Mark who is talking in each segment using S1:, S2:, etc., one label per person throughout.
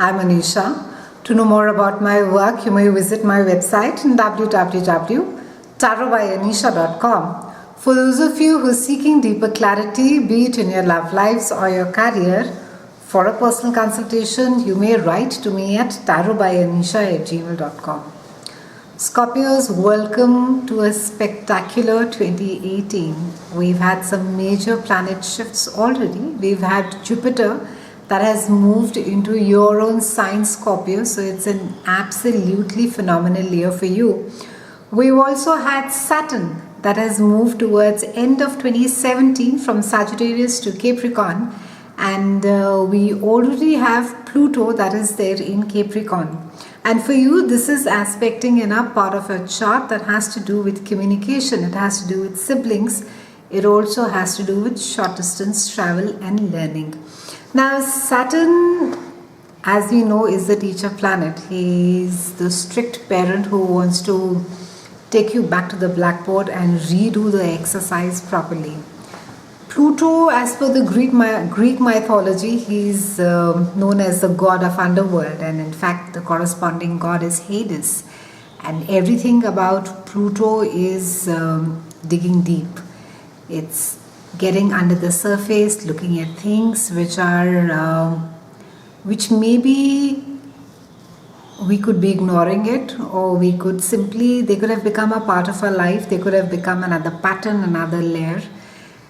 S1: I'm Anisha. To know more about my work, you may visit my website www.tarotbyanisha.com. For those of you who are seeking deeper clarity, be it in your love lives or your career, for a personal consultation, you may write to me at tarotbyanisha@gmail.com. Scorpios, welcome to a spectacular 2018. We've had some major planet shifts already. We've had Jupiter that has moved into your own sign, Scorpio, so it's an absolutely phenomenal year for you. We've also had Saturn that has moved towards end of 2017 from Sagittarius to Capricorn, and we already have Pluto that is there in Capricorn. And for you, this is aspecting in a part of a chart that has to do with communication. It has to do with siblings. It also has to do with short distance travel and learning. Now, Saturn, as we know, is the teacher planet. He is the strict parent who wants to take you back to the blackboard and redo the exercise properly. Pluto, as per the Greek mythology, he is known as the god of underworld, and in fact the corresponding god is Hades. And everything about Pluto is digging deep. It's getting under the surface, looking at things which maybe we could be ignoring it, or we could simply, they could have become a part of our life, they could have become another pattern, another layer.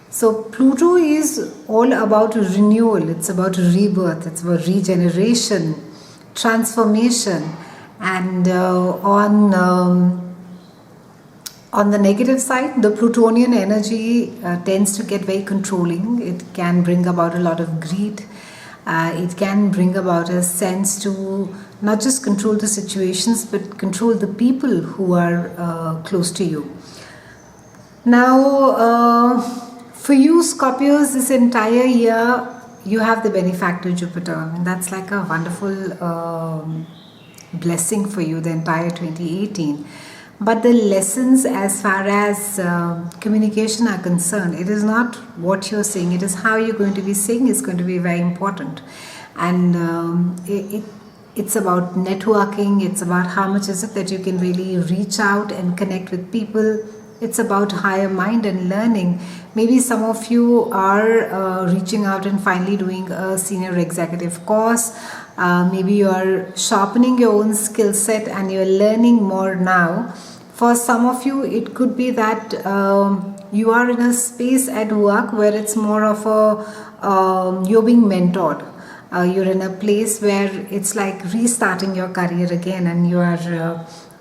S1: So Pluto is all about renewal, it's about rebirth, it's about regeneration, transformation, and on the negative side, the Plutonian energy tends to get very controlling. It can bring about a lot of greed. It can bring about a sense to not just control the situations, but control the people who are close to you. Now, for you Scorpios, this entire year, you have the benefactor Jupiter. I mean, that's like a wonderful blessing for you, the entire 2018. But the lessons as far as communication are concerned, it is not what you're saying, it is how you're going to be saying is going to be very important. And it's about networking, it's about how much is it that you can really reach out and connect with people. It's about higher mind and learning. Maybe some of you are reaching out and finally doing a senior executive course. Maybe you are sharpening your own skill set and you're learning more now. For some of you, it could be that you are in a space at work where it's more of a, you're being mentored. You're in a place where it's like restarting your career again, and you are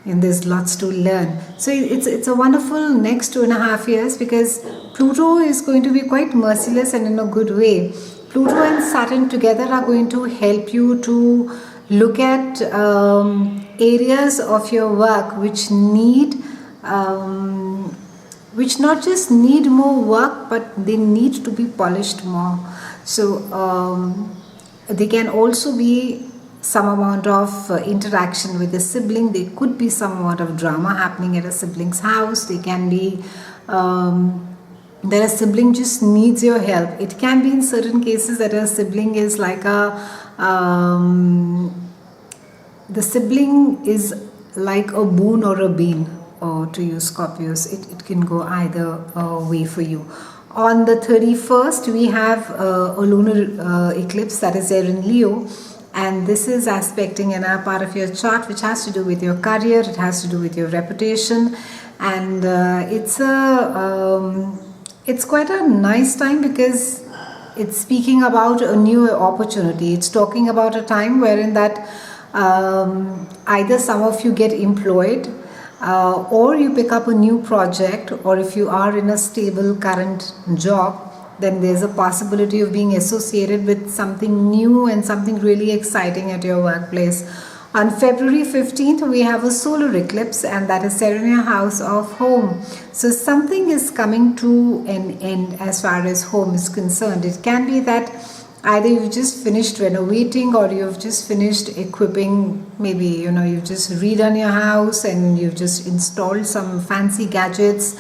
S1: and there's lots to learn. So it's a wonderful next 2.5 years, because Pluto is going to be quite merciless and in a good way. Pluto and Saturn together are going to help you to look at areas of your work which need, which not just need more work, but they need to be polished more. So they can also be some amount of interaction with a sibling. There could be some amount of drama happening at a sibling's house. They can be that a sibling just needs your help. It can be in certain cases that a sibling is like a the sibling is like a boon or a bane to you Scorpios. It can go either way for you. On the 31st, we have a lunar eclipse that is there in Leo. And this is aspecting another part of your chart which has to do with your career, it has to do with your reputation, and it's quite a nice time because it's speaking about a new opportunity. It's talking about a time wherein that either some of you get employed or you pick up a new project, or if you are in a stable current job, then there's a possibility of being associated with something new and something really exciting at your workplace. On February 15th, we have a solar eclipse, and that is set in your house of home. So something is coming to an end as far as home is concerned. It can be that either you've just finished renovating, or you've just finished equipping. Maybe you've just redone your house and you've just installed some fancy gadgets.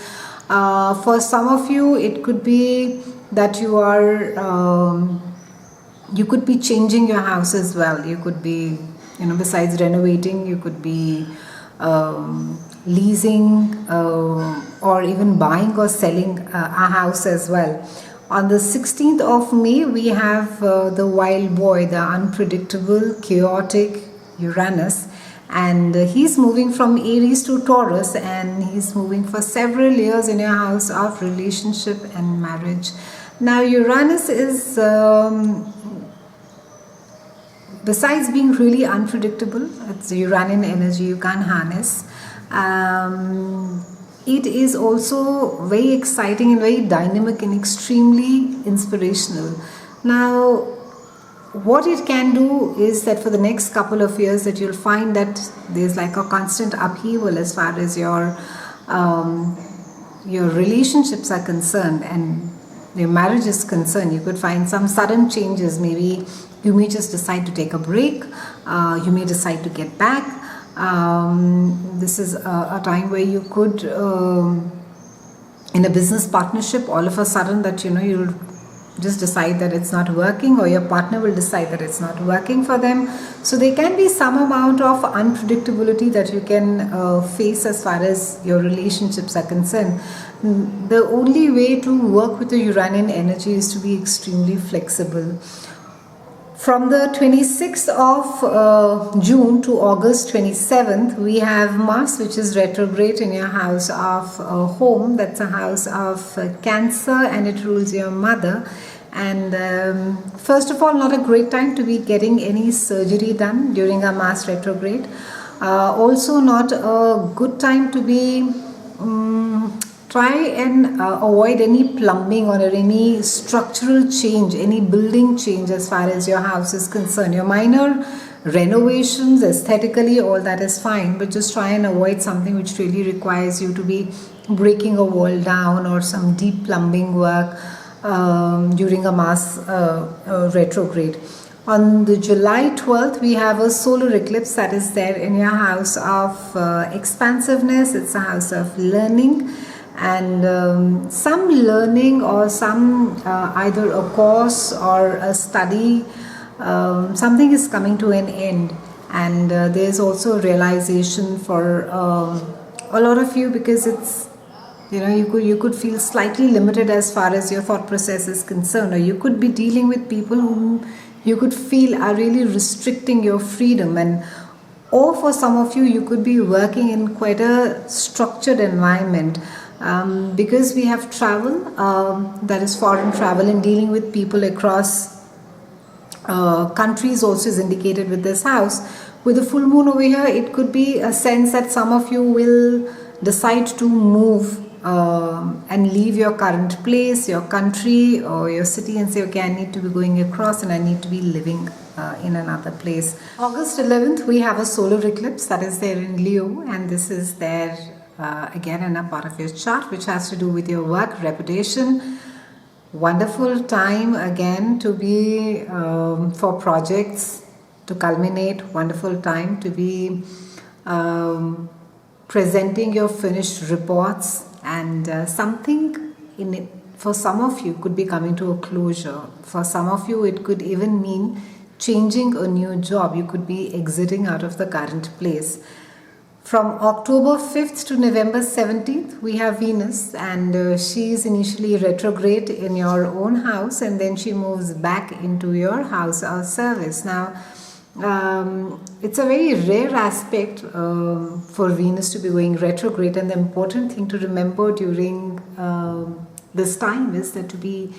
S1: For some of you, it could be that you are You could be changing your house as well. You could be, besides renovating, you could be leasing or even buying or selling a house as well. On the 16th of May, we have the wild boy, the unpredictable, chaotic Uranus, and he's moving from Aries to Taurus, and he's moving for several years in your house of relationship and marriage. Now, Uranus is besides being really unpredictable, it's Uranian energy you can't harness. It is also very exciting and very dynamic and extremely inspirational. Now, what it can do is that for the next couple of years that you'll find that there's like a constant upheaval as far as your relationships are concerned and your marriage is concerned. You could find some sudden changes. Maybe you may just decide to take a break. You may decide to get back. This is a time where you could, in a business partnership, all of a sudden that you'll just decide that it's not working, or your partner will decide that it's not working for them. So there can be some amount of unpredictability that you can face as far as your relationships are concerned. The only way to work with the Uranian energy is to be extremely flexible. From the 26th of June to August 27th, we have Mars, which is retrograde in your house of home. That's a house of Cancer, and it rules your mother. And first of all, not a great time to be getting any surgery done during a Mars retrograde. Also not a good time to be try and avoid any plumbing or any structural change, any building change as far as your house is concerned. Your minor renovations, aesthetically, all that is fine, but just try and avoid something which really requires you to be breaking a wall down or some deep plumbing work during a Mars retrograde. On the July 12th, we have a solar eclipse that is there in your house of expansiveness. It's a house of learning. And some learning or some either a course or a study, something is coming to an end, and there's also a realization for a lot of you, because it's you could feel slightly limited as far as your thought process is concerned, or you could be dealing with people whom you could feel are really restricting your freedom, and or for some of you, you could be working in quite a structured environment. Because we have travel, that is foreign travel, and dealing with people across countries also is indicated with this house. With the full moon over here, it could be a sense that some of you will decide to move and leave your current place, your country or your city, and say, okay, I need to be going across and I need to be living in another place. August 11th, we have a solar eclipse that is there in Leo, and this is there again in a part of your chart which has to do with your work, reputation. Wonderful time again to be for projects to culminate. Wonderful time to be presenting your finished reports, and something in it for some of you could be coming to a closure. For some of you, it could even mean changing a new job. You could be exiting out of the current place. From October 5th to November 17th, we have Venus, and she is initially retrograde in your own house, and then she moves back into your house or service. Now, it's a very rare aspect for Venus to be going retrograde, and the important thing to remember during this time is that to be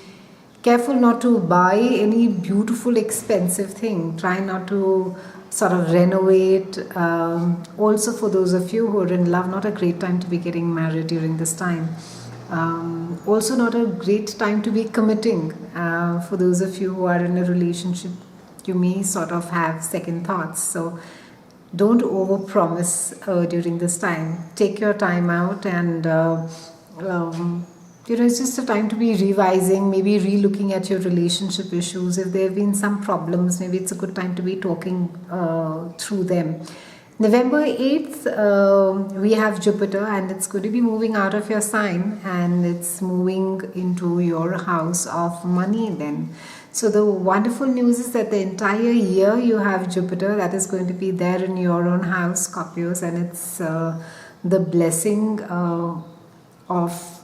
S1: careful not to buy any beautiful, expensive thing. Try not to sort of renovate. Also, for those of you who are in love, not a great time to be getting married during this time. Also not a great time to be committing. For those of you who are in a relationship, you may sort of have second thoughts. So don't overpromise during this time. Take your time out, and it's just a time to be revising, maybe re-looking at your relationship issues. If there have been some problems, maybe it's a good time to be talking through them. November 8th, we have Jupiter, and it's going to be moving out of your sign, and it's moving into your house of money then. So the wonderful news is that the entire year you have Jupiter that is going to be there in your own house, Scorpios, and it's the blessing of,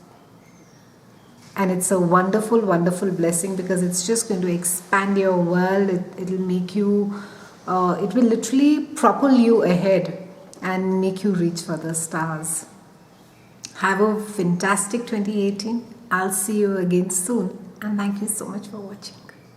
S1: and it's a wonderful, wonderful blessing because it's just going to expand your world. It'll make you, it will literally propel you ahead and make you reach for the stars. Have a fantastic 2018. I'll see you again soon, and thank you so much for watching.